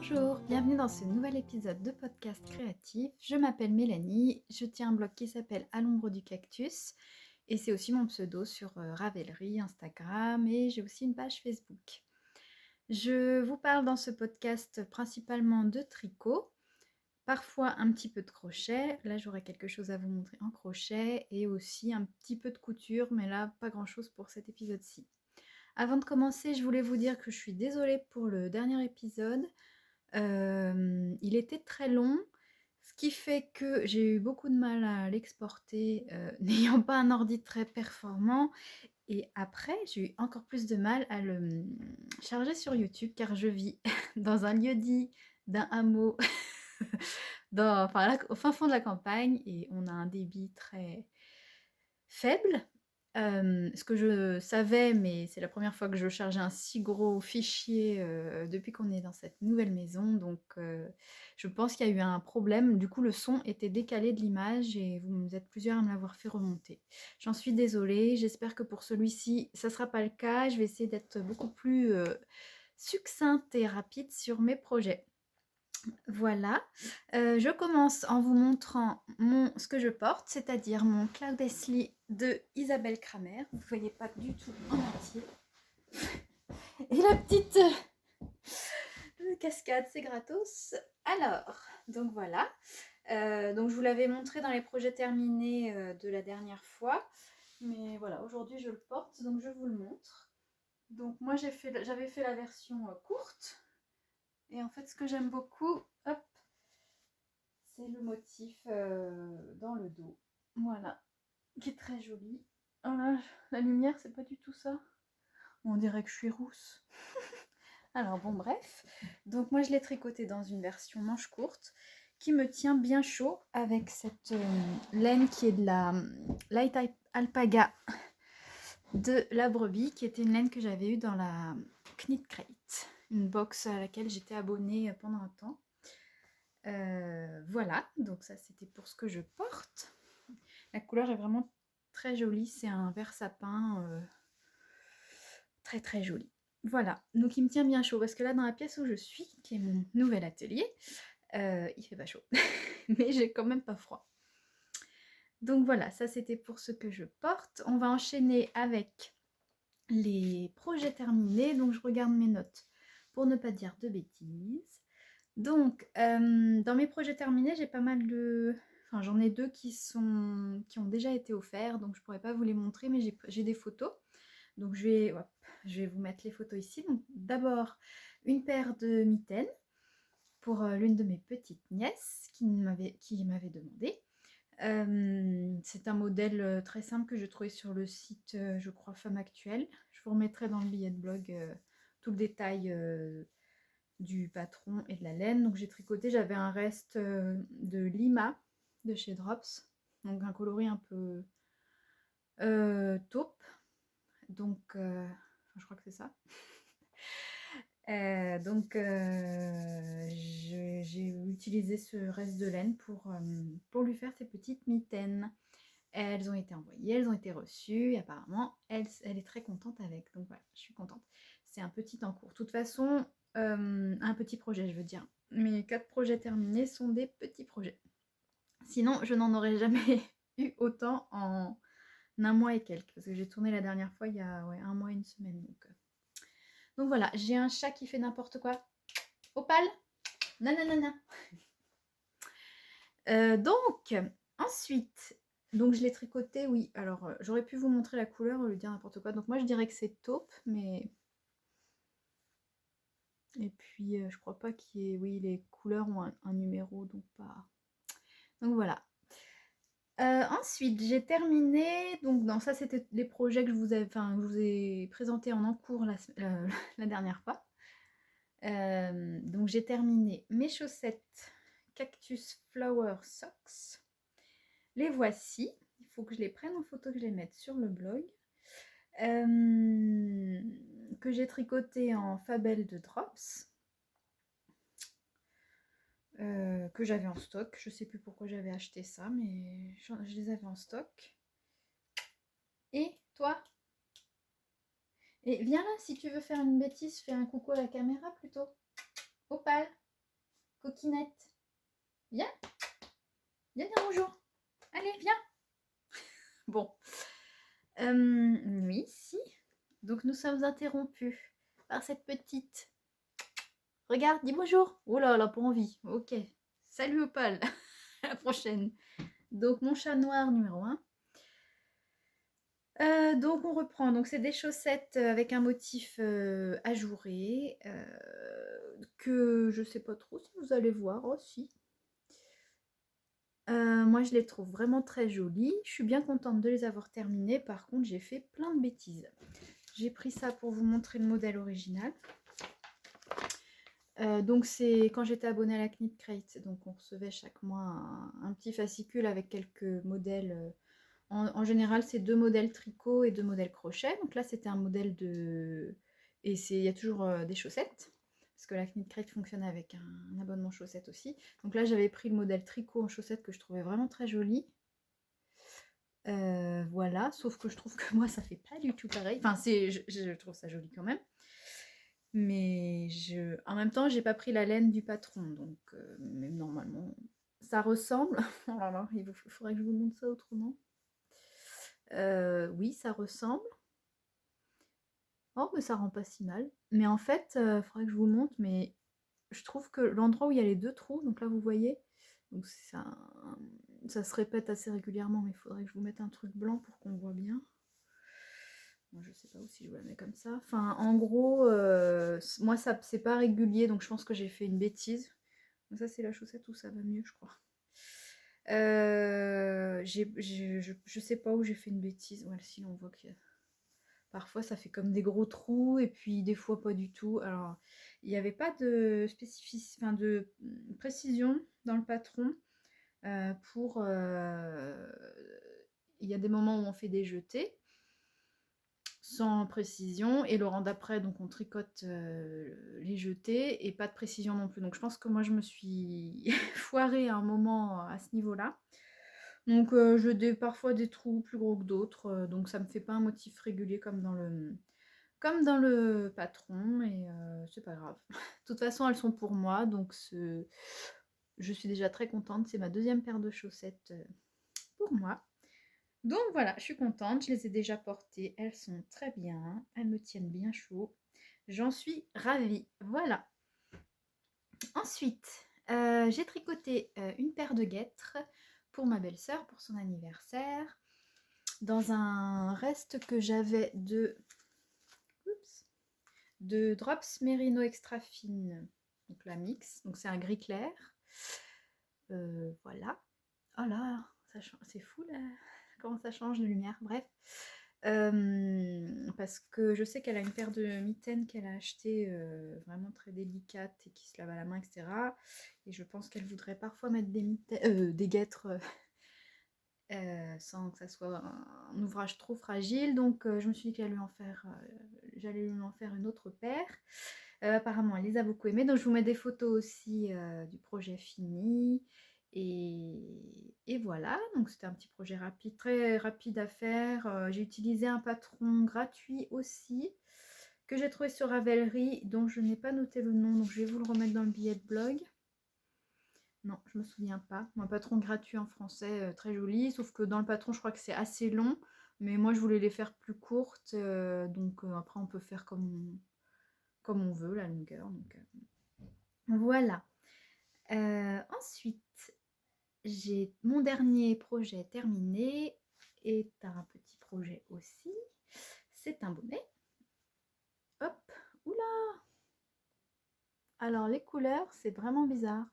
Bonjour, bienvenue dans ce nouvel épisode de podcast créatif. Je m'appelle Mélanie, je tiens un blog qui s'appelle À l'ombre du cactus et c'est aussi mon pseudo sur Ravelry, Instagram et j'ai aussi une page Facebook. Je vous parle dans ce podcast principalement de tricot, parfois un petit peu de crochet. Là j'aurai quelque chose à vous montrer en crochet et aussi un petit peu de couture, mais là pas grand chose pour cet épisode-ci. Avant de commencer, je voulais vous dire que je suis désolée pour le dernier épisode. Il était très long, ce qui fait que j'ai eu beaucoup de mal à l'exporter, n'ayant pas un ordi très performant et après j'ai eu encore plus de mal à le, charger sur YouTube car je vis dans un lieu-dit d'un hameau au fin fond de la campagne et on a un débit très faible. Ce que je savais, mais c'est la première fois que je chargeais un si gros fichier depuis qu'on est dans cette nouvelle maison, donc je pense qu'il y a eu un problème. Du coup, le son était décalé de l'image et vous êtes plusieurs à me l'avoir fait remonter. J'en suis désolée, j'espère que pour celui-ci, ça ne sera pas le cas. Je vais essayer d'être beaucoup plus succincte et rapide sur mes projets. Voilà, je commence en vous montrant ce que je porte, c'est-à-dire mon Cloudlessly de Isabelle Kramer. Vous ne voyez pas du tout en entier. Et la petite cascade, c'est gratos. Alors, donc voilà. Donc je vous l'avais montré dans les projets terminés de la dernière fois. Mais voilà, aujourd'hui je le porte, donc je vous le montre. Donc moi j'avais fait la version courte. Et en fait ce que j'aime beaucoup, hop, c'est le motif dans le dos. Voilà, qui est très joli. Oh là, la lumière, c'est pas du tout ça. On dirait que je suis rousse. Alors bon, bref. Donc moi, je l'ai tricoté dans une version manche courte qui me tient bien chaud avec cette laine qui est de la Light Alpaga de la brebis, qui était une laine que j'avais eue dans la Knit Crate, une box à laquelle j'étais abonnée pendant un temps. Voilà, donc ça c'était pour ce que je porte. La couleur est vraiment très jolie, c'est un vert sapin très très joli. Voilà, donc il me tient bien chaud parce que là dans la pièce où je suis, qui est mon nouvel atelier, il fait pas chaud, mais j'ai quand même pas froid. Donc voilà, ça c'était pour ce que je porte. On va enchaîner avec les projets terminés, donc je regarde mes notes pour ne pas dire de bêtises. Donc, dans mes projets terminés, j'ai pas mal de... Enfin, j'en ai deux qui ont déjà été offerts, donc je pourrais pas vous les montrer, mais j'ai des photos. Donc, je vais vous mettre les photos ici. Donc, d'abord, une paire de mitaines pour l'une de mes petites nièces qui m'avait demandé. C'est un modèle très simple que j'ai trouvé sur le site, je crois, Femme Actuelle. Je vous remettrai dans le billet de blog tout le détail du patron et de la laine. Donc j'ai tricoté, j'avais un reste de Lima de chez Drops, donc un coloris un peu taupe, donc je crois que c'est ça. J'ai utilisé ce reste de laine pour lui faire ses petites mitaines. Elles ont été envoyées, elles ont été reçues et apparemment elle est très contente avec, donc voilà, je suis contente. C'est un petit en cours. De toute façon, un petit projet, je veux dire. Mes 4 projets terminés sont des petits projets. Sinon, je n'en aurais jamais eu autant en un mois et quelques, parce que j'ai tourné la dernière fois il y a un mois et une semaine. Donc voilà, j'ai un chat qui fait n'importe quoi. Opal, nanana. Donc, ensuite, donc je l'ai tricoté, oui. Alors, j'aurais pu vous montrer la couleur ou lui dire n'importe quoi. Donc moi, je dirais que c'est taupe, mais... Et puis, je crois pas qu'il y ait... Oui, les couleurs ont un numéro, donc pas... Donc voilà. Ensuite, j'ai terminé... Donc, non, ça, c'était les projets que je vous ai présentés en cours la dernière fois. Donc, j'ai terminé mes chaussettes Cactus Flower Socks. Les voici. Il faut que je les prenne en photo, que je les mette sur le blog. Que j'ai tricoté en Fabelle de Drops. Que j'avais en stock. Je sais plus pourquoi j'avais acheté ça, mais je les avais en stock. Et toi? Et viens là, si tu veux faire une bêtise, fais un coucou à la caméra plutôt. Opal, Coquinette. Viens. Viens dire bonjour. Allez, viens. Bon. Oui, si. Donc nous sommes interrompus par cette petite. Regarde, dis bonjour. Oh là là, pas envie. Ok. Salut Opal. À la prochaine. Donc mon chat noir numéro 1. Donc on reprend. Donc c'est des chaussettes avec un motif ajouré que je sais pas trop si vous allez voir. Oh si. Moi je les trouve vraiment très jolies. Je suis bien contente de les avoir terminées. Par contre j'ai fait plein de bêtises. J'ai pris ça pour vous montrer le modèle original. Donc c'est quand j'étais abonnée à la Knit Crate. Donc on recevait chaque mois un petit fascicule avec quelques modèles. En général, c'est 2 modèles tricot et 2 modèles crochet. Donc là, c'était un modèle de... Et il y a toujours des chaussettes. Parce que la Knit Crate fonctionne avec un abonnement chaussettes aussi. Donc là, j'avais pris le modèle tricot en chaussettes que je trouvais vraiment très joli. Voilà, sauf que je trouve que moi, ça fait pas du tout pareil. Enfin, je trouve ça joli quand même. Mais en même temps, j'ai pas pris la laine du patron. Donc, même normalement, ça ressemble. Oh là là, il faudrait que je vous montre ça autrement. Oui, ça ressemble. Oh, mais ça rend pas si mal. Mais en fait, il faudrait que je vous montre, mais je trouve que l'endroit où il y a les 2 trous, donc là vous voyez, donc ça se répète assez régulièrement, mais il faudrait que je vous mette un truc blanc pour qu'on voit bien. Moi je sais pas où si je vous la mets comme ça. Enfin, en gros, moi ça c'est pas régulier, donc je pense que j'ai fait une bêtise. Donc ça c'est la chaussette où ça va mieux, je crois. Je sais pas où j'ai fait une bêtise. Ouais, si on voit que parfois ça fait comme des gros trous et puis des fois pas du tout. Alors il n'y avait pas de enfin de précision dans le patron pour. Il y a des moments où on fait des jetés sans précision et le rang d'après donc on tricote les jetés et pas de précision non plus. Donc je pense que moi je me suis foirée à un moment à ce niveau-là. Donc je parfois des trous plus gros que d'autres, donc ça me fait pas un motif régulier comme dans le patron, et c'est pas grave. De toute façon, elles sont pour moi, donc je suis déjà très contente. C'est ma 2e paire de chaussettes pour moi. Donc voilà, je suis contente, je les ai déjà portées, elles sont très bien, elles me tiennent bien chaud. J'en suis ravie, voilà. Ensuite, j'ai tricoté une paire de guêtres pour ma belle-sœur, pour son anniversaire, dans un reste que j'avais de Drops Merino Extra Fine, donc la mix, donc c'est un gris clair. Voilà. Oh là, c'est fou là, comment ça change de lumière, bref. Parce que je sais qu'elle a une paire de mitaines qu'elle a achetées vraiment très délicates et qui se lavent à la main, etc. Et je pense qu'elle voudrait parfois mettre des guêtres sans que ça soit un ouvrage trop fragile. Donc je me suis dit qu'elle j'allais lui en faire une autre paire. Apparemment, elle les a beaucoup aimées. Donc je vous mets des photos aussi du projet fini. Et voilà, donc c'était un petit projet rapide, très rapide à faire. J'ai utilisé un patron gratuit aussi, que j'ai trouvé sur Ravelry, dont je n'ai pas noté le nom, donc je vais vous le remettre dans le billet de blog. Non, je me souviens pas. Un patron gratuit en français, très joli, sauf que dans le patron, je crois que c'est assez long, mais moi je voulais les faire plus courtes, donc après on peut faire comme on veut la longueur. Donc voilà. Ensuite, j'ai mon dernier projet terminé, et un petit projet aussi. C'est un bonnet. Hop, oula. Alors les couleurs, c'est vraiment bizarre.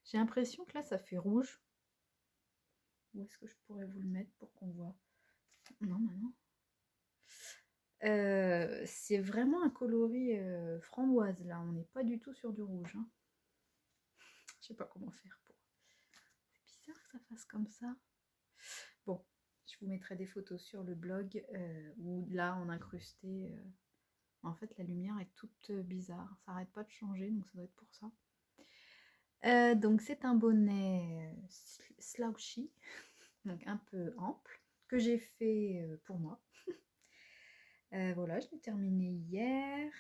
J'ai l'impression que là, ça fait rouge. Où est-ce que je pourrais vous le mettre pour qu'on voit? Non, non. C'est vraiment un coloris framboise là, on n'est pas du tout sur du rouge. Hein. Je sais pas comment faire pour. C'est bizarre que ça fasse comme ça. Bon, je vous mettrai des photos sur le blog où là on a incrusté. En fait, la lumière est toute bizarre, ça arrête pas de changer, donc ça doit être pour ça. Donc c'est un bonnet slouchy, donc un peu ample, que j'ai fait pour moi. Voilà, je l'ai terminé hier.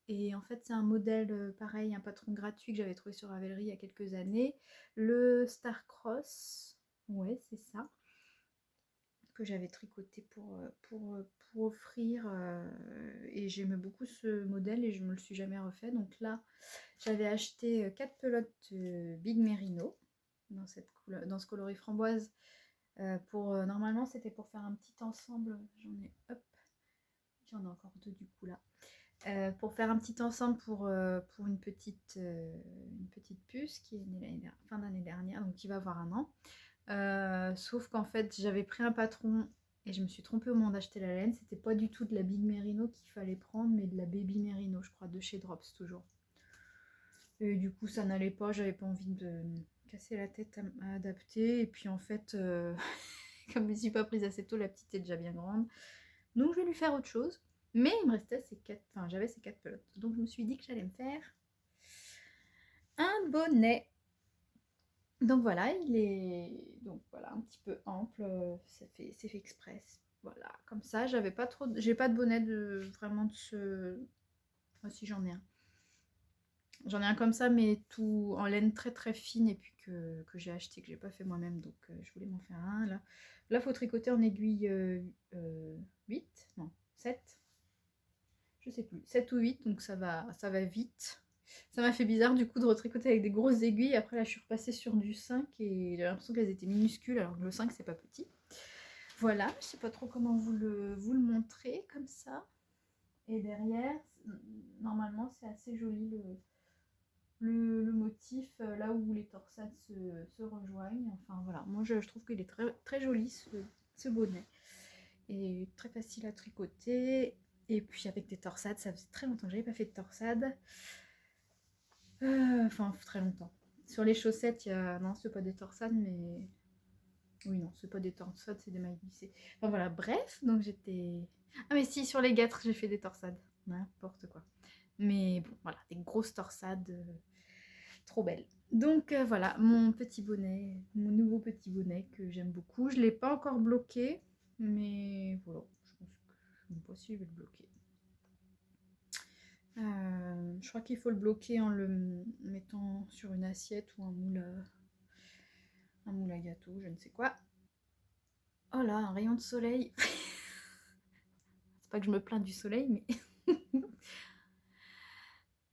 Et en fait, c'est un modèle pareil, un patron gratuit que j'avais trouvé sur Ravelry il y a quelques années. Le Starcross, ouais, c'est ça, que j'avais tricoté pour offrir. Et j'aimais beaucoup ce modèle et je me le suis jamais refait. Donc là, j'avais acheté 4 pelotes Big Merino dans ce coloris framboise. Normalement, c'était pour faire un petit ensemble. J'en ai encore 2 du coup là. Pour faire un petit ensemble pour une petite puce qui est née fin d'année dernière, donc qui va avoir 1 an. Sauf qu'en fait, j'avais pris un patron et je me suis trompée au moment d'acheter la laine. C'était pas du tout de la Big Merino qu'il fallait prendre, mais de la Baby Merino, je crois, de chez Drops toujours. Et du coup, ça n'allait pas. J'avais pas envie de me casser la tête à adapter. Et puis en fait, comme je ne suis pas prise assez tôt, la petite est déjà bien grande. Donc je vais lui faire autre chose. Mais il me restait j'avais ces 4 pelotes. Donc je me suis dit que j'allais me faire un bonnet. Donc voilà, il est un petit peu ample. C'est fait express. Voilà, comme ça, j'ai pas de bonnet vraiment de ce. Enfin, si j'en ai un. J'en ai un comme ça, mais tout en laine très très fine et puis que j'ai acheté, que j'ai pas fait moi-même. Donc je voulais m'en faire un là. Là, faut tricoter en aiguille 8, non, 7. Je sais plus, 7 ou 8, donc ça va vite. Ça m'a fait bizarre du coup de retricoter avec des grosses aiguilles. Après là, je suis repassée sur du 5 et j'ai l'impression qu'elles étaient minuscules alors que le 5 c'est pas petit. Voilà, je sais pas trop comment vous le montrer comme ça. Et derrière, normalement c'est assez joli le motif là où les torsades se rejoignent. Enfin voilà, moi je trouve qu'il est très, très joli ce bonnet. Et très facile à tricoter. Et puis avec des torsades, ça faisait très longtemps que j'avais pas fait de torsade. Enfin, très longtemps. Sur les chaussettes, non, c'est pas des torsades, mais. Oui, non, c'est pas des torsades, c'est des mailles glissées. Enfin voilà, bref, donc j'étais. Ah, mais si, sur les guêtres, j'ai fait des torsades. N'importe quoi. Mais bon, voilà, des grosses torsades trop belles. Donc voilà, mon petit bonnet, mon nouveau petit bonnet que j'aime beaucoup. Je l'ai pas encore bloqué, mais voilà, je pense que je ne sais pas si je vais le bloquer. Je crois qu'il faut le bloquer en le mettant sur une assiette ou un moule à gâteau, je ne sais quoi. Oh là, un rayon de soleil. C'est pas que je me plains du soleil, mais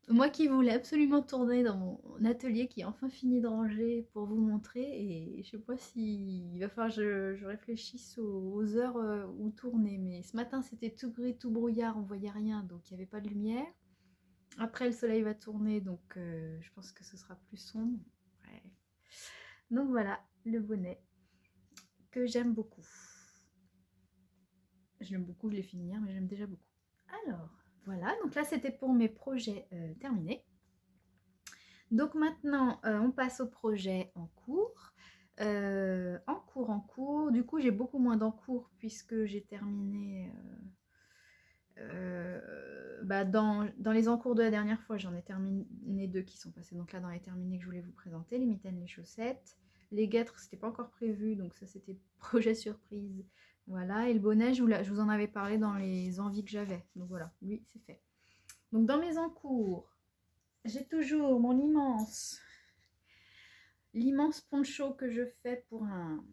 moi qui voulais absolument tourner dans mon atelier qui est enfin fini de ranger pour vous montrer, et je sais pas si il va falloir que je réfléchisse aux heures où tourner. Mais ce matin c'était tout gris, tout brouillard, on voyait rien, donc il n'y avait pas de lumière. Après le soleil va tourner, donc je pense que ce sera plus sombre. Ouais. Donc voilà, le bonnet que j'aime beaucoup. Je l'aime beaucoup, je l'ai fini hier, mais j'aime déjà beaucoup. Alors, voilà, donc là c'était pour mes projets terminés. Donc maintenant, on passe au projet en cours. En cours. Du coup, j'ai beaucoup moins d'encours puisque j'ai terminé... dans les encours de la dernière fois, j'en ai terminé 2 qui sont passés. Donc là, dans les terminés que je voulais vous présenter, les mitaines, les chaussettes. Les guêtres, c'était pas encore prévu, donc ça c'était projet surprise. Voilà, et le bonnet, je vous en avais parlé dans les envies que j'avais. Donc voilà, lui, c'est fait. Donc dans mes encours, j'ai toujours mon l'immense poncho que je fais pour un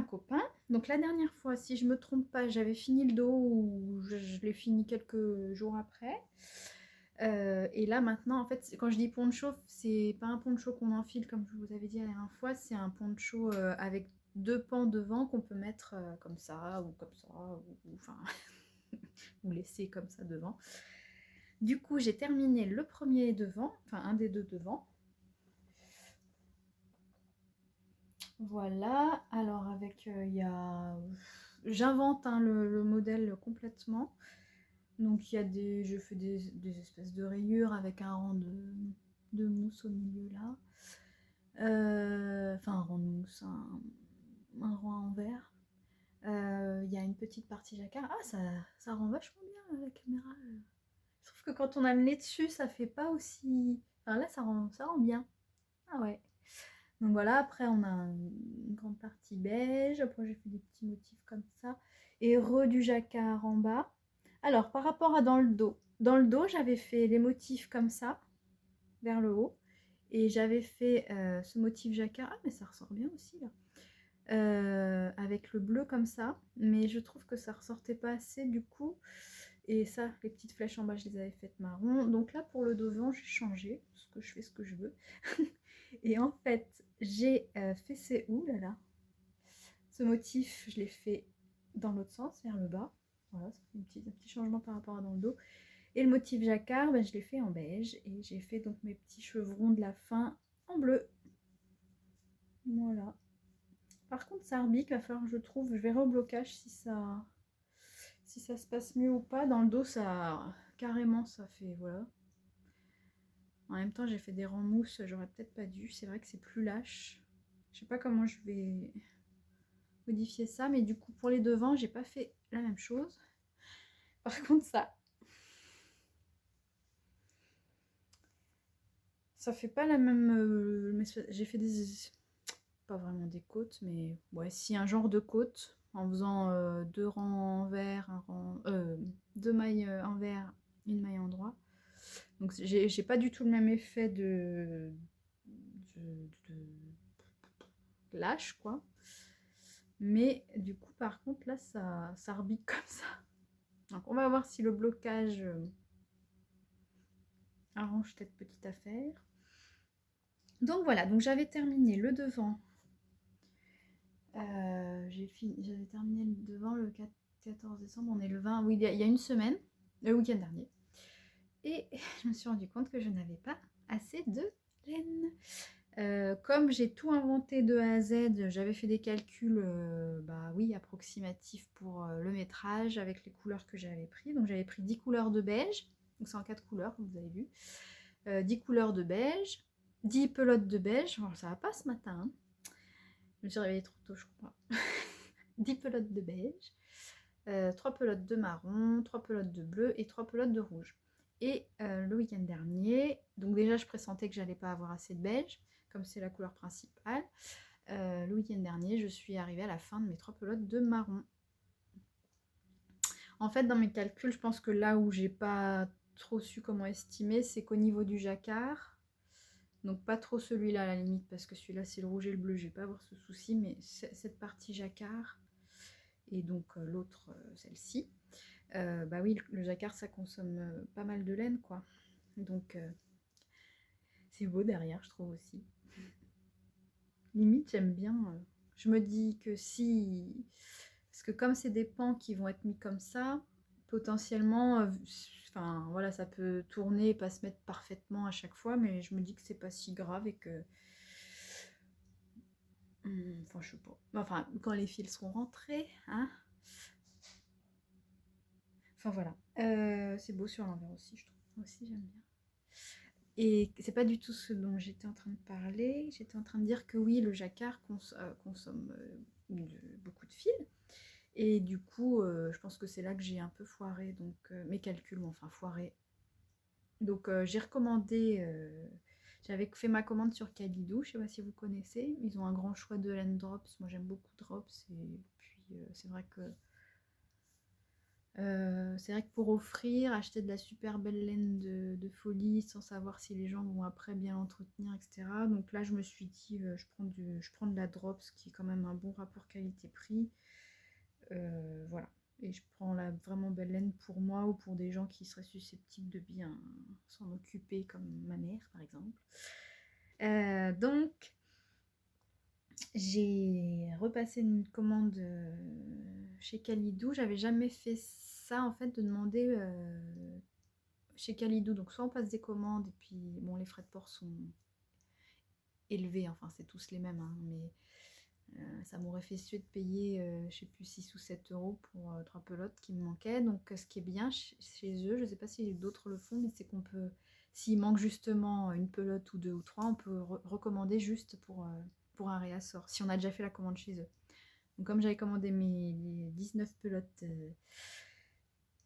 copain. Donc la dernière fois, si je me trompe pas, j'avais fini le dos ou je l'ai fini quelques jours après. Et là maintenant, en fait, quand je dis poncho, c'est pas un poncho qu'on enfile comme je vous avais dit la dernière fois, c'est un poncho avec 2 pans devant qu'on peut mettre comme ça ou enfin ou laisser comme ça devant. Du coup, j'ai terminé le premier devant, enfin un des 2 devant. Voilà, alors avec j'invente le modèle complètement. Donc il y a je fais des espèces de rayures avec un rang de mousse au milieu là. Enfin un rang de mousse, un rang en verre. Il y a une petite partie jacquard. Ah, ça rend vachement bien la caméra. Je trouve que quand on a le nez dessus, ça fait pas aussi. Enfin là, ça rend bien. Ah ouais. Donc voilà, après on a une grande partie beige, après j'ai fait des petits motifs comme ça, et du jacquard en bas. Alors par rapport à dans le dos, Dans le dos, j'avais fait les motifs comme ça, vers le haut. Et j'avais fait ce motif jacquard. Ah, mais ça ressort bien aussi, là. Avec le bleu comme ça. Mais je trouve que ça ressortait pas assez, du coup. Et ça, les petites flèches en bas, je les avais faites marron. Donc là, pour le devant, j'ai changé. Parce que je fais ce que je veux. Et en fait, j'ai fait ouh là là. Ce motif, je l'ai fait dans l'autre sens, vers le bas. Voilà, ça fait un petit changement par rapport à dans le dos. Et le motif jacquard, ben, je l'ai fait en beige. Et j'ai fait donc mes petits chevrons de la fin en bleu. Voilà. Par contre, ça arbique, il va falloir que je trouve, je verrai au blocage si ça se passe mieux ou pas. Dans le dos, ça carrément, ça fait, voilà. En même temps, j'ai fait des rangs mousse, j'aurais peut-être pas dû. C'est vrai que c'est plus lâche. Je sais pas comment je vais modifier ça, mais du coup, pour les devants, j'ai pas fait la même chose. Par contre, ça fait pas la même. J'ai fait des, pas vraiment des côtes, mais ouais, si un genre de côte en faisant deux rangs envers, deux mailles envers, une maille en droit. Donc j'ai pas du tout le même effet de lâche, quoi. Mais du coup, par contre, là, ça rebique comme ça. Donc on va voir si le blocage arrange cette petite affaire. Donc voilà, donc j'avais terminé le devant. J'avais terminé le devant le 14 décembre, on est le 20, oui, il y a une semaine, le week-end dernier. Et je me suis rendu compte que je n'avais pas assez de laine. Comme j'ai tout inventé de A à Z, j'avais fait des calculs bah oui, approximatifs pour le métrage avec les couleurs que j'avais pris. Donc j'avais pris 10 couleurs de beige, donc c'est en 4 couleurs comme vous avez vu. 10 couleurs de beige, 10 pelotes de beige, bon, ça va pas ce matin, hein. Je me suis réveillée trop tôt, je crois. 10 pelotes de beige, 3 pelotes de marron, 3 pelotes de bleu et 3 pelotes de rouge. Et le week-end dernier, donc déjà je pressentais que j'allais pas avoir assez de beige, comme c'est la couleur principale. Le week-end dernier, je suis arrivée à la fin de mes 3 pelotes de marron. En fait, dans mes calculs, je pense que là où j'ai pas trop su comment estimer, c'est qu'au niveau du jacquard, donc pas trop celui-là à la limite, parce que celui-là c'est le rouge et le bleu, je vais pas avoir ce souci, mais cette partie jacquard, et donc l'autre, celle-ci, bah oui, le jacquard ça consomme pas mal de laine, quoi. Donc c'est beau derrière, je trouve aussi. Limite, j'aime bien. Je me dis que si. Parce que comme c'est des pans qui vont être mis comme ça, potentiellement, enfin voilà, ça peut tourner et pas se mettre parfaitement à chaque fois, mais je me dis que c'est pas si grave et que. Enfin, je sais pas. Enfin, quand les fils seront rentrés, hein. Enfin voilà. C'est beau sur l'envers aussi, je trouve. Moi aussi, j'aime bien. Et c'est pas du tout ce dont j'étais en train de parler. J'étais en train de dire que oui, le jacquard consomme beaucoup de fil. Et du coup, je pense que c'est là que j'ai un peu foiré donc, mes calculs, enfin foiré. Donc j'ai recommandé, j'avais fait ma commande sur Kalidou, je sais pas si vous connaissez. Ils ont un grand choix de laine drops. Moi j'aime beaucoup drops. Et puis c'est vrai que pour offrir, acheter de la super belle laine de folie sans savoir si les gens vont après bien l'entretenir, etc. Donc là, je me suis dit, je prends de la Drops qui est quand même un bon rapport qualité-prix. Voilà. Et je prends la vraiment belle laine pour moi ou pour des gens qui seraient susceptibles de bien s'en occuper, comme ma mère par exemple. Donc, j'ai repassé une commande chez Kalidou. J'avais jamais fait ça en fait, de demander chez Kalidou. Donc soit on passe des commandes et puis bon, les frais de port sont élevés, enfin c'est tous les mêmes, hein, mais ça m'aurait fait suer de payer je sais plus 6 ou 7 euros pour 3 pelotes qui me manquaient. Donc ce qui est bien chez eux, je sais pas si d'autres le font, mais c'est qu'on peut, s'il manque justement une pelote ou deux ou trois, on peut recommander juste pour un réassort, si on a déjà fait la commande chez eux. Donc comme j'avais commandé mes 19 pelotes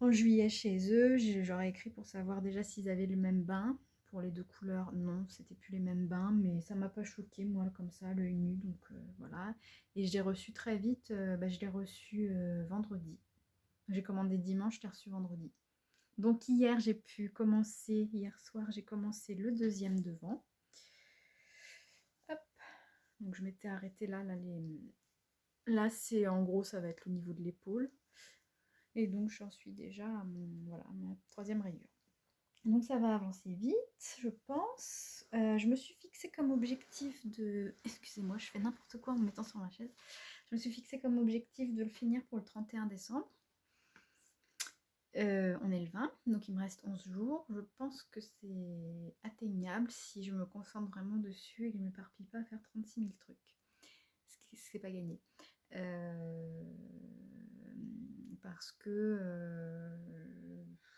en juillet chez eux, j'aurais écrit pour savoir déjà s'ils avaient le même bain. Pour les deux couleurs, non, c'était plus les mêmes bains, mais ça m'a pas choqué moi comme ça, l'œil nu, donc voilà. Et je l'ai reçu très vite, je l'ai reçu vendredi. J'ai commandé dimanche, je l'ai reçu vendredi. Donc hier, hier soir, j'ai commencé le deuxième devant. Hop. Donc je m'étais arrêtée là, là c'est en gros, ça va être le niveau de l'épaule. Et donc j'en suis déjà à ma troisième rayure. Donc ça va avancer vite, je pense. Je me suis fixé comme objectif de... Excusez-moi, je fais n'importe quoi en me mettant sur ma chaise. Je me suis fixé comme objectif de le finir pour le 31 décembre. On est le 20, donc il me reste 11 jours. Je pense que c'est atteignable si je me concentre vraiment dessus et que je ne m'éparpille pas à faire 36 000 trucs. Ce qui n'est pas gagné. Parce que...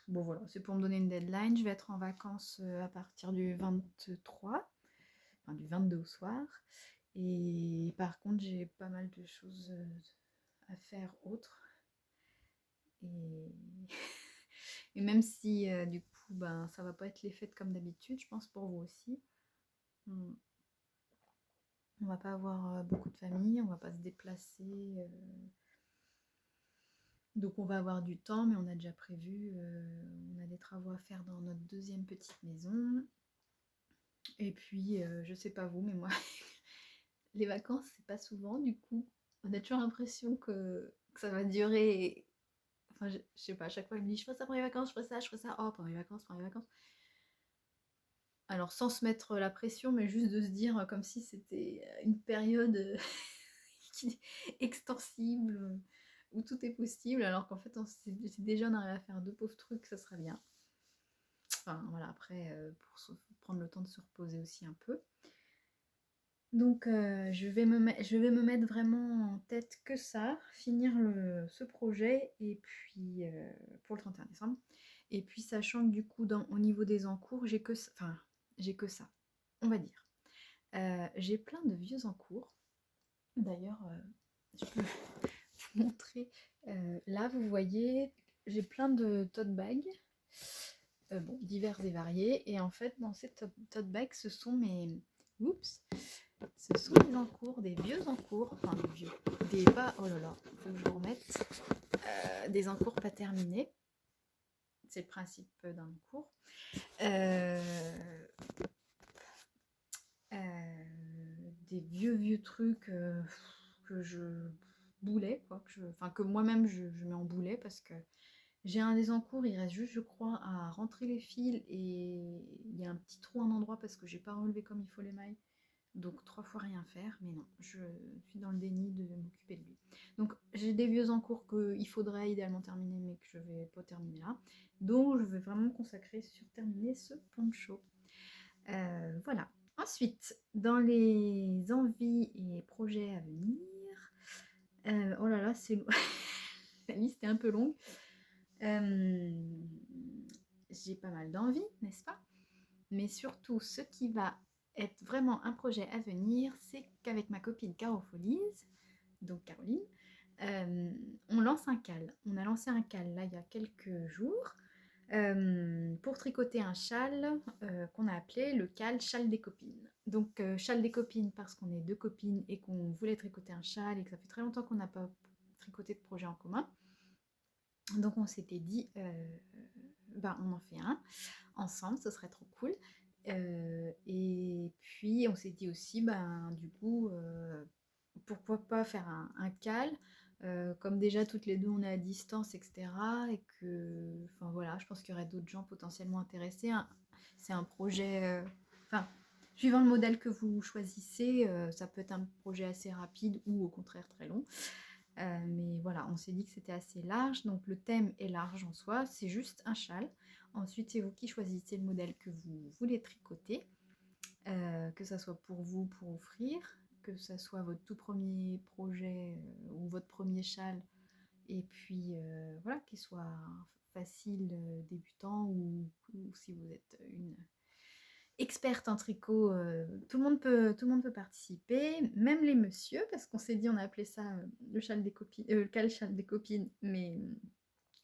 bon voilà, c'est pour me donner une deadline. Je vais être en vacances à partir du 23, enfin du 22 au soir. Et par contre, j'ai pas mal de choses à faire autres. Et, et même si du coup, ben, ça va pas être les fêtes comme d'habitude, je pense pour vous aussi. On va pas avoir beaucoup de famille, on va pas se déplacer. Donc on va avoir du temps, mais on a déjà prévu, on a des travaux à faire dans notre deuxième petite maison. Et puis, je sais pas vous, mais moi, les vacances, c'est pas souvent, du coup, on a toujours l'impression que ça va durer. Enfin, je sais pas, à chaque fois, je me dis, je ferai ça pour les vacances, je ferai ça, oh, pendant les vacances, pendant les vacances. Alors, sans se mettre la pression, mais juste de se dire comme si c'était une période extensible, où tout est possible, alors qu'en fait, si déjà on arrive à faire 2 pauvres trucs, ça sera bien. Enfin, voilà, après, pour prendre le temps de se reposer aussi un peu. Donc, je vais me mettre vraiment en tête que ça, finir ce projet, et puis pour le 31 décembre. Et puis, sachant que du coup, au niveau des encours, j'ai que ça, on va dire. J'ai plein de vieux encours. D'ailleurs, je peux vous montrer. Là, vous voyez, j'ai plein de tote bags. Bon, divers et variés. Et en fait, dans ces tote bags, ce sont des encours, des vieux encours. Enfin, des vieux. Des pas... Oh là là, il faut que je vous remette. Des encours pas terminés. C'est le principe d'un encours. Des vieux trucs que je boulais, quoi. Que moi-même, je mets en boulet parce que j'ai un des encours, il reste juste, je crois, à rentrer les fils et il y a un petit trou à un endroit parce que j'ai pas relevé comme il faut les mailles. Donc 3 fois rien faire, mais non, je suis dans le déni de m'occuper de lui. Donc j'ai des vieux encours qu'il faudrait idéalement terminer, mais que je vais pas terminer là. Donc je vais vraiment me consacrer sur terminer ce poncho. Voilà. Ensuite, dans les envies et projets à venir, oh là là, c'est la liste est un peu longue. J'ai pas mal d'envie, n'est-ce pas? Mais surtout, ce qui va être vraiment un projet à venir, c'est qu'avec ma copine Carofolise, donc Caroline, on lance un cal. On a lancé un cal là il y a quelques jours pour tricoter un châle qu'on a appelé le châle des copines. Donc châle des copines parce qu'on est 2 copines et qu'on voulait tricoter un châle et que ça fait très longtemps qu'on n'a pas tricoté de projet en commun. Donc on s'était dit, on en fait un ensemble, ce serait trop cool. Et puis on s'est dit aussi, du coup, pourquoi pas faire un cal, comme déjà toutes les deux on est à distance, etc. Et que, enfin voilà, je pense qu'il y aurait d'autres gens potentiellement intéressés. C'est un projet, suivant le modèle que vous choisissez, ça peut être un projet assez rapide ou au contraire très long. Mais voilà, on s'est dit que c'était assez large, donc le thème est large en soi, c'est juste un châle. Ensuite, c'est vous qui choisissez le modèle que vous voulez tricoter, que ça soit pour vous, pour offrir, que ça soit votre tout premier projet ou votre premier châle, et puis voilà, qu'il soit facile, débutant, ou si vous êtes une experte en tricot, tout le monde peut participer, même les messieurs, parce qu'on s'est dit, on a appelé ça le châle des copines, le châle des copines, mais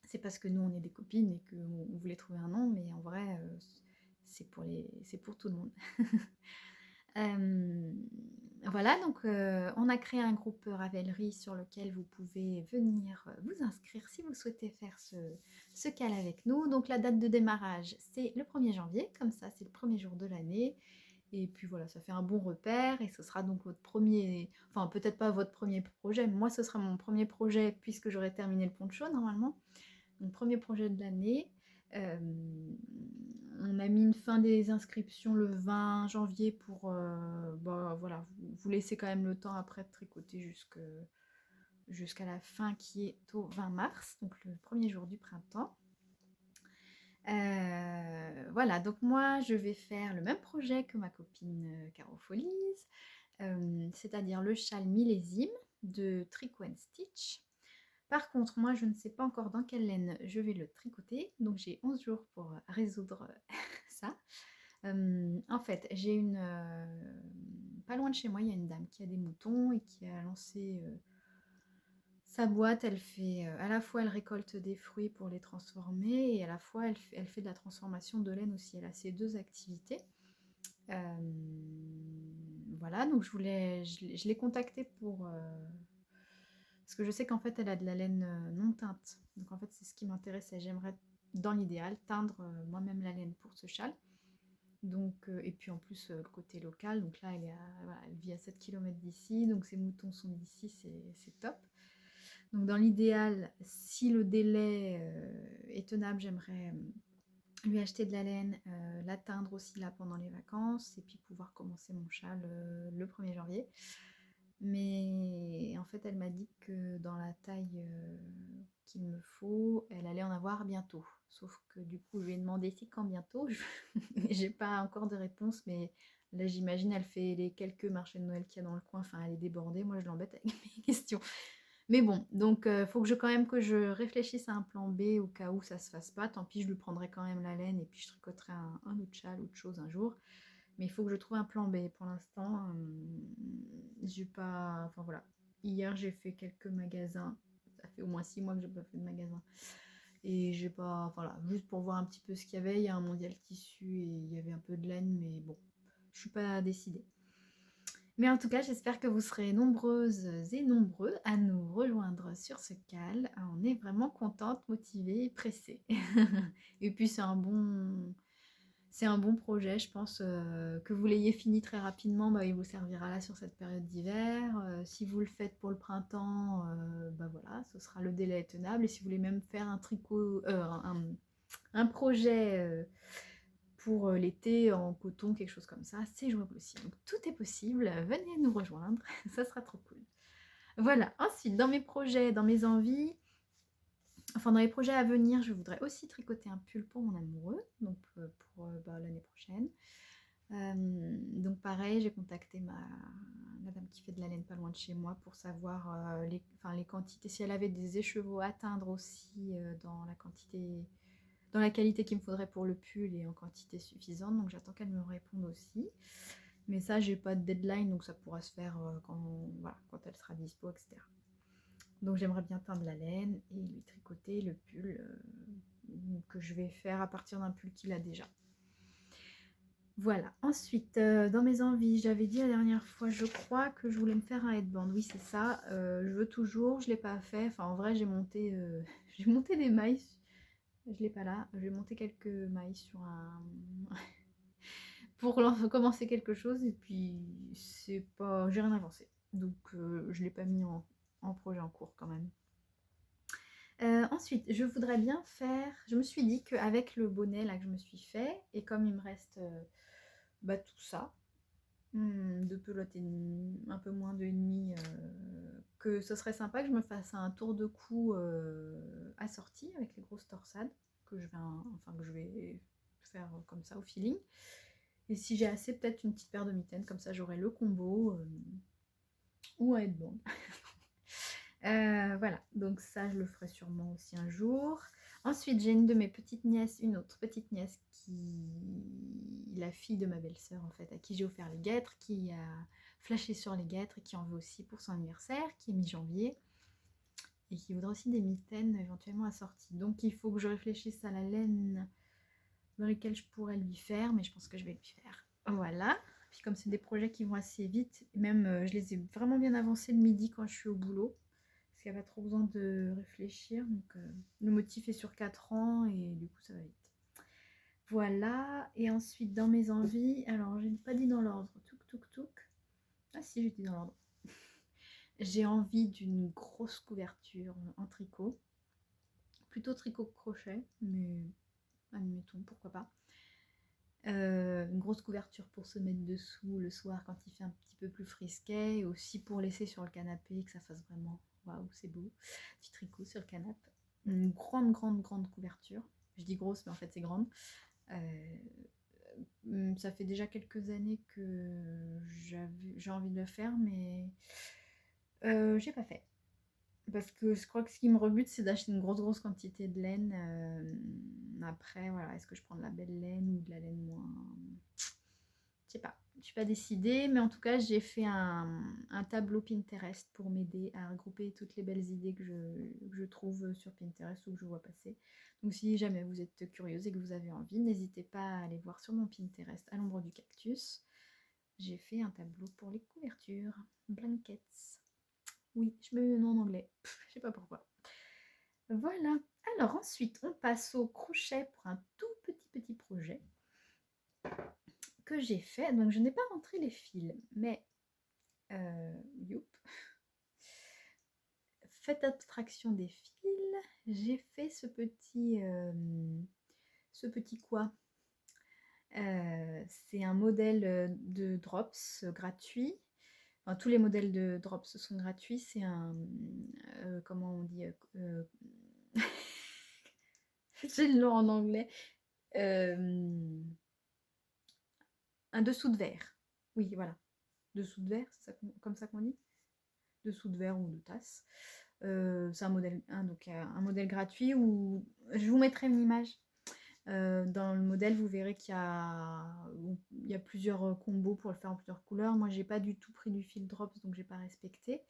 c'est parce que nous on est des copines et qu'on voulait trouver un nom, mais en vrai c'est pour tout le monde. Euh, voilà, donc on a créé un groupe Ravelry sur lequel vous pouvez venir vous inscrire si vous souhaitez faire ce cal avec nous. Donc la date de démarrage, c'est le 1er janvier, comme ça c'est le premier jour de l'année. Et puis voilà, ça fait un bon repère et ce sera donc votre premier, enfin peut-être pas votre premier projet, mais moi ce sera mon premier projet puisque j'aurai terminé le poncho normalement. Mon premier projet de l'année. On a mis une fin des inscriptions le 20 janvier pour voilà, vous laissez quand même le temps après de tricoter jusqu'à la fin qui est au 20 mars, donc le premier jour du printemps. Voilà, donc moi je vais faire le même projet que ma copine Caro Folise, c'est-à-dire le châle millésime de Tricot and Stitch. Par contre, moi, je ne sais pas encore dans quelle laine je vais le tricoter, donc j'ai 11 jours pour résoudre ça. En fait, j'ai pas loin de chez moi, il y a une dame qui a des moutons et qui a lancé sa boîte. Elle fait, à la fois, elle récolte des fruits pour les transformer et à la fois, elle fait de la transformation de laine aussi. Elle a ces deux activités. Voilà, donc je l'ai contactée pour... parce que je sais qu'en fait, elle a de la laine non teinte. Donc en fait, c'est ce qui m'intéressait. J'aimerais, dans l'idéal, teindre moi-même la laine pour ce châle. Donc, et puis en plus, le côté local. Donc là, voilà, elle vit à 7 km d'ici. Donc ses moutons sont d'ici, c'est top. Donc dans l'idéal, si le délai est tenable, j'aimerais lui acheter de la laine, la teindre aussi là pendant les vacances. Et puis pouvoir commencer mon châle le 1er janvier. Mais en fait, elle m'a dit que dans la taille qu'il me faut, elle allait en avoir bientôt. Sauf que du coup, je lui ai demandé si quand bientôt. J'ai pas encore de réponse, mais là, j'imagine, elle fait les quelques marchés de Noël qu'il y a dans le coin. Enfin, elle est débordée. Moi, je l'embête avec mes questions. Mais bon, donc faut que quand même que je réfléchisse à un plan B au cas où ça se fasse pas. Tant pis, je lui prendrai quand même la laine et puis je tricoterai un autre châle, autre chose un jour. Mais il faut que je trouve un plan B. Pour l'instant, j'ai pas... Enfin voilà. Hier, j'ai fait quelques magasins. Ça fait au moins 6 mois que j'ai pas fait de magasin. Et j'ai pas... Voilà, juste pour voir un petit peu ce qu'il y avait. Il y a un mondial tissu et il y avait un peu de laine. Mais bon, je suis pas décidée. Mais en tout cas, j'espère que vous serez nombreuses et nombreux à nous rejoindre sur ce cal. On est vraiment contente, motivée et pressée. Et puis c'est un bon projet, je pense que vous l'ayez fini très rapidement, bah, il vous servira là sur cette période d'hiver. Si vous le faites pour le printemps, bah voilà, ce sera le délai tenable. Et si vous voulez même faire un tricot, un projet pour l'été en coton, quelque chose comme ça, c'est jouable aussi. Donc tout est possible, venez nous rejoindre, ça sera trop cool. Voilà, ensuite dans mes projets, dans mes envies, enfin dans les projets à venir, je voudrais aussi tricoter un pull pour mon amoureux, donc pour l'année prochaine. Donc pareil, j'ai contacté la dame qui fait de la laine pas loin de chez moi pour savoir les quantités, si elle avait des écheveaux à atteindre aussi dans la qualité qu'il me faudrait pour le pull et en quantité suffisante. Donc j'attends qu'elle me réponde aussi. Mais ça, j'ai pas de deadline, donc ça pourra se faire quand elle sera dispo, etc. Donc j'aimerais bien teindre la laine et lui tricoter le pull que je vais faire à partir d'un pull qu'il a déjà. Voilà. Ensuite, dans mes envies, j'avais dit la dernière fois, je crois que je voulais me faire un headband. Oui, c'est ça. Je veux toujours, je ne l'ai pas fait. Enfin, en vrai, j'ai monté des mailles. Je ne l'ai pas là. J'ai monté quelques mailles sur un... pour commencer quelque chose. Et puis, c'est pas... j'ai rien avancé. Donc, je ne l'ai pas mis en projet en cours quand même. Ensuite, je voudrais bien faire... Je me suis dit qu'avec le bonnet là que je me suis fait, et comme il me reste tout ça, de pelote et un peu moins de demi, que ce serait sympa que je me fasse un tour de cou assorti avec les grosses torsades que je vais faire comme ça au feeling. Et si j'ai assez, peut-être une petite paire de mitaines, comme ça j'aurai le combo ou un headband. Voilà, donc ça je le ferai sûrement aussi un jour. Ensuite, j'ai une autre petite nièce la fille de ma belle-sœur en fait, à qui j'ai offert les guêtres, qui a flashé sur les guêtres et qui en veut aussi pour son anniversaire, qui est mi-janvier, et qui voudrait aussi des mitaines éventuellement assorties. Donc il faut que je réfléchisse à la laine dans laquelle je pourrais lui faire, mais je pense que je vais lui faire. Voilà. Puis comme c'est des projets qui vont assez vite, même je les ai vraiment bien avancés le midi quand je suis au boulot. Parce qu'il n'y a pas trop besoin de réfléchir. Donc le motif est sur 4 ans et du coup ça va vite. Voilà, et ensuite dans mes envies, alors j'ai pas dit dans l'ordre, touk. Ah si, j'ai dit dans l'ordre. J'ai envie d'une grosse couverture en tricot, plutôt tricot que crochet, mais admettons, pourquoi pas. Une grosse couverture pour se mettre dessous le soir quand il fait un petit peu plus frisquet, et aussi pour laisser sur le canapé, que ça fasse vraiment, waouh, c'est beau, petit tricot sur le canapé. Une grande couverture, je dis grosse mais en fait c'est grande. Ça fait déjà quelques années que j'ai envie de le faire, mais j'ai pas fait. Parce que je crois que ce qui me rebute, c'est d'acheter une grosse quantité de laine. Après, voilà, est-ce que je prends de la belle laine ou de la laine moins... Je sais pas, je suis pas décidée, mais en tout cas, j'ai fait un tableau Pinterest pour m'aider à regrouper toutes les belles idées que je trouve sur Pinterest ou que je vois passer. Donc si jamais vous êtes curieuse et que vous avez envie, n'hésitez pas à aller voir sur mon Pinterest à l'ombre du cactus. J'ai fait un tableau pour les couvertures, blankets. Oui, je mets le nom en anglais, je sais pas pourquoi. Voilà, alors ensuite on passe au crochet pour un tout petit projet que j'ai fait. Donc je n'ai pas rentré les fils, mais youp. Faites abstraction des fils, j'ai fait ce petit quoi, c'est un modèle de drops gratuit. Enfin, tous les modèles de drops sont gratuits. C'est un comment on dit j'ai le nom en anglais, un dessous de verre. Oui, voilà, dessous de verre, c'est ça, comme ça qu'on dit, dessous de verre ou de tasse. C'est un modèle, donc un modèle gratuit où je vous mettrai une image. Dans le modèle, vous verrez qu'il y a plusieurs combos pour le faire en plusieurs couleurs. Moi, j'ai pas du tout pris du fil drops, donc j'ai pas respecté.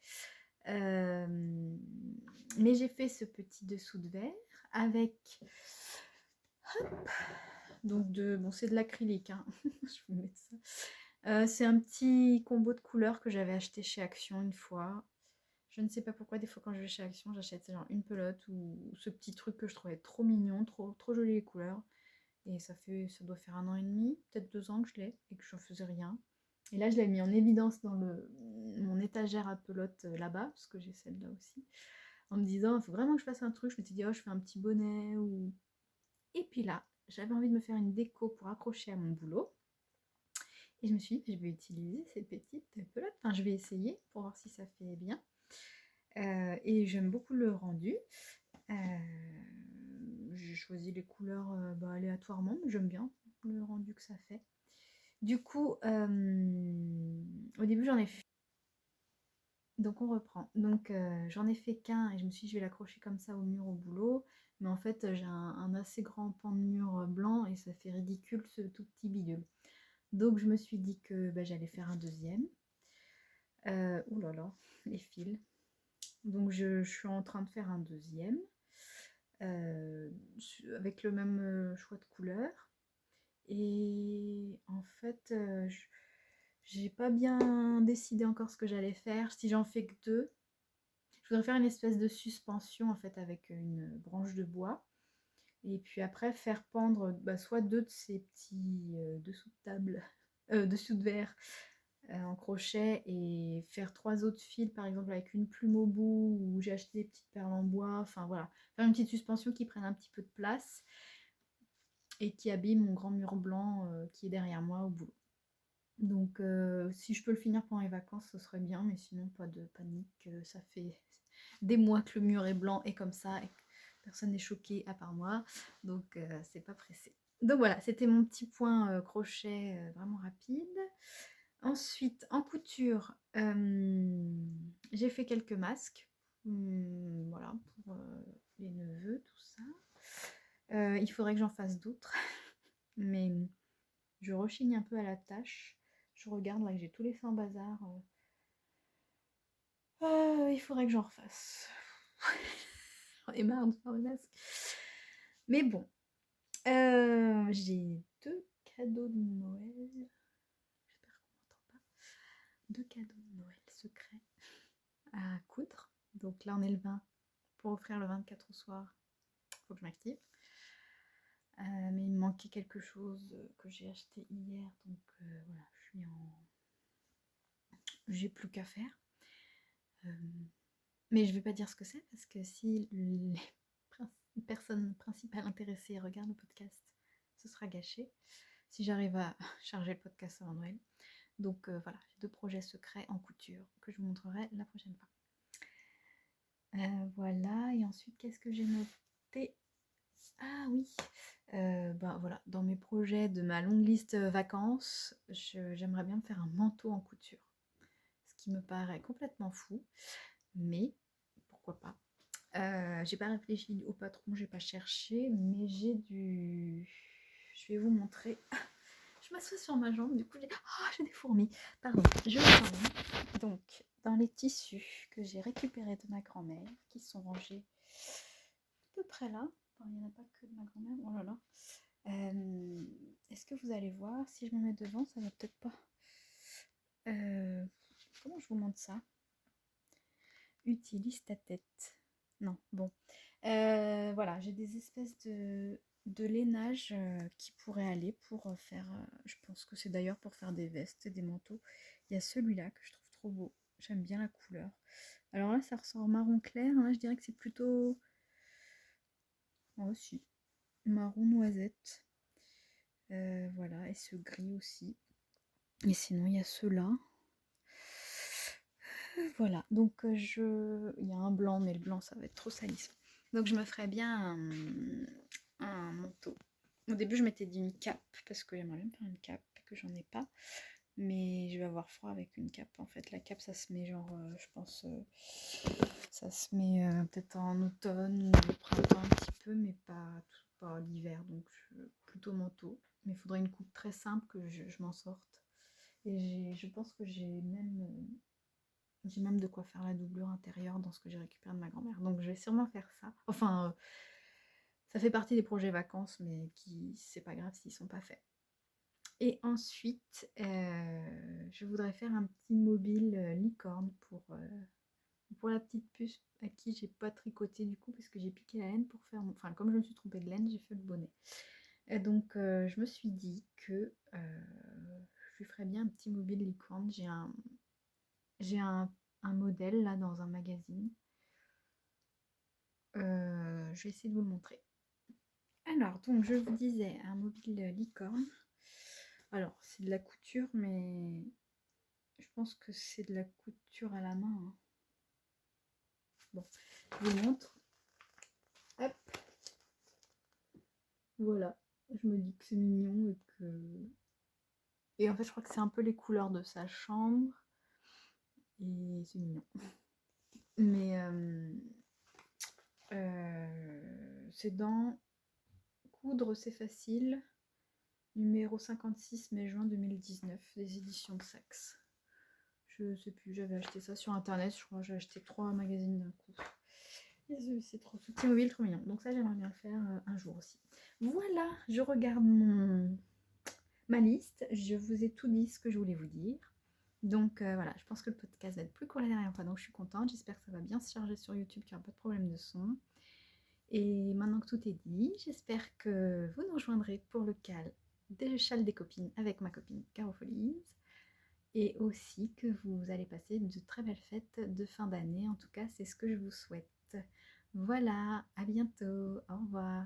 Mais j'ai fait ce petit dessous de verre avec... Hop, donc bon, c'est de l'acrylique, hein. Je vais mettre ça. C'est un petit combo de couleurs que j'avais acheté chez Action une fois. Je ne sais pas pourquoi, des fois quand je vais chez Action, j'achète genre une pelote ou ce petit truc que je trouvais trop mignon, trop joli les couleurs. Et ça doit faire 1 an et demi, peut-être 2 ans que je l'ai et que je ne faisais rien. Et là, je l'ai mis en évidence dans mon étagère à pelote là-bas, parce que j'ai celle-là aussi, en me disant, il faut vraiment que je fasse un truc. Je m'étais dit, oh, je fais un petit bonnet ou... Et puis là, j'avais envie de me faire une déco pour accrocher à mon boulot. Et je me suis dit, je vais utiliser ces petites pelotes. Enfin, je vais essayer pour voir si ça fait bien. Et j'aime beaucoup le rendu. J'ai choisi les couleurs aléatoirement, mais j'aime bien le rendu que ça fait. Du coup, au début j'en ai fait... Donc on reprend. Donc j'en ai fait qu'un et je me suis dit je vais l'accrocher comme ça au mur au boulot. Mais en fait j'ai un assez grand pan de mur blanc et ça fait ridicule ce tout petit bidule. Donc je me suis dit que j'allais faire un deuxième. Ouh là là, les fils. Donc je suis en train de faire un deuxième. Avec le même choix de couleur. Et en fait, j'ai pas bien décidé encore ce que j'allais faire. Si j'en fais que 2, je voudrais faire une espèce de suspension en fait avec une branche de bois. Et puis après faire pendre soit 2 de ces petits dessous de table, dessous de verre en crochet et faire 3 autres fils par exemple avec une plume au bout où j'ai acheté des petites perles en bois. Enfin voilà, faire une petite suspension qui prenne un petit peu de place et qui habille mon grand mur blanc qui est derrière moi au boulot. Donc si je peux le finir pendant les vacances, ce serait bien, mais sinon pas de panique. Ça fait des mois que le mur est blanc et comme ça, et que personne n'est choqué à part moi, donc c'est pas pressé. Donc voilà, c'était mon petit point crochet vraiment rapide. Ensuite, en couture, j'ai fait quelques masques. Voilà, pour les neveux, tout ça. Il faudrait que j'en fasse d'autres, mais je rechigne un peu à la tâche. Je regarde là que j'ai tout laissé en bazar. Il faudrait que j'en refasse. J'en ai marre de faire des masques. Mais bon, j'ai 2 cadeaux de Noël. J'espère 2 cadeaux de Noël secrets à coudre. Donc là on est le 20 pour offrir le 24 au soir. Faut que je m'active. Mais il me manquait quelque chose que j'ai acheté hier, donc voilà, j'ai plus qu'à faire. Mais je vais pas dire ce que c'est parce que si les personnes principales intéressées regardent le podcast, ce sera gâché. Si j'arrive à charger le podcast avant Noël. Donc voilà, j'ai 2 projets secrets en couture que je vous montrerai la prochaine fois. Voilà, et ensuite qu'est-ce que j'ai noté? Ah oui, voilà, dans mes projets de ma longue liste vacances, j'aimerais bien me faire un manteau en couture. Ce qui me paraît complètement fou, mais pourquoi pas. J'ai pas réfléchi au patron, j'ai pas cherché, mais j'ai du... Je vais vous montrer. Je m'assois sur ma jambe, du coup j'ai des fourmis. Pardon, je reprends. Donc, dans les tissus que j'ai récupérés de ma grand-mère, qui sont rangés à peu près là. Il n'y en a pas que de ma grand-mère. Oh là là. Est-ce que vous allez voir? Si je me mets devant, ça va peut-être pas. Comment je vous montre ça? Utilise ta tête. Non, bon. Voilà, j'ai des espèces de lainage qui pourraient aller pour faire... je pense que c'est d'ailleurs pour faire des vestes et des manteaux. Il y a celui-là que je trouve trop beau. J'aime bien la couleur. Alors là, ça ressort marron clair. Là, je dirais que c'est plutôt... Oh, si. Marron noisette. Voilà, et ce gris aussi. Et sinon, il y a ceux-là. Voilà, donc il y a un blanc, mais le blanc, ça va être trop salissant. Donc je me ferais bien un manteau. Au début, je m'étais dit une cape, parce que j'aimerais bien faire une cape, que j'en ai pas. Mais je vais avoir froid avec une cape. En fait, la cape, ça se met genre, je pense, ça se met peut-être en automne ou au printemps un petit peu, mais pas l'hiver. Donc plutôt manteau. Mais il faudrait une coupe très simple que je m'en sorte. Et je pense que j'ai même de quoi faire la doublure intérieure dans ce que j'ai récupéré de ma grand-mère. Donc je vais sûrement faire ça. Enfin, ça fait partie des projets vacances, mais c'est pas grave s'ils sont pas faits. Et ensuite, je voudrais faire un petit mobile licorne pour la petite puce à qui j'ai pas tricoté du coup, parce que j'ai piqué la laine pour faire... Enfin, comme je me suis trompée de laine, j'ai fait le bonnet. Et donc, je me suis dit que je lui ferais bien un petit mobile licorne. J'ai un modèle là dans un magazine. Je vais essayer de vous le montrer. Alors, donc je vous disais, un mobile licorne. Alors, c'est de la couture, mais je pense que c'est de la couture à la main. Hein. Bon, je vous montre. Hop. Voilà. Je me dis que c'est mignon et que... Et en fait, je crois que c'est un peu les couleurs de sa chambre. Et c'est mignon. Mais c'est dans Coudre, c'est facile. Numéro 56, mai-juin 2019, des éditions de Saxe. Je sais plus, j'avais acheté ça sur internet, je crois que j'ai acheté 3 magazines d'un coup. C'est trop ce petit mobile, trop mignon. Donc ça, j'aimerais bien le faire un jour aussi. Voilà, je regarde ma liste. Je vous ai tout dit ce que je voulais vous dire. Donc voilà, je pense que le podcast va être plus court la dernière fois, donc je suis contente. J'espère que ça va bien se charger sur YouTube, qu'il n'y aura pas de problème de son. Et maintenant que tout est dit, j'espère que vous nous rejoindrez pour le cal des châles des copines avec ma copine Caro Follies. Et aussi que vous allez passer de très belles fêtes de fin d'année. En tout cas, c'est ce que je vous souhaite. Voilà, à bientôt. Au revoir.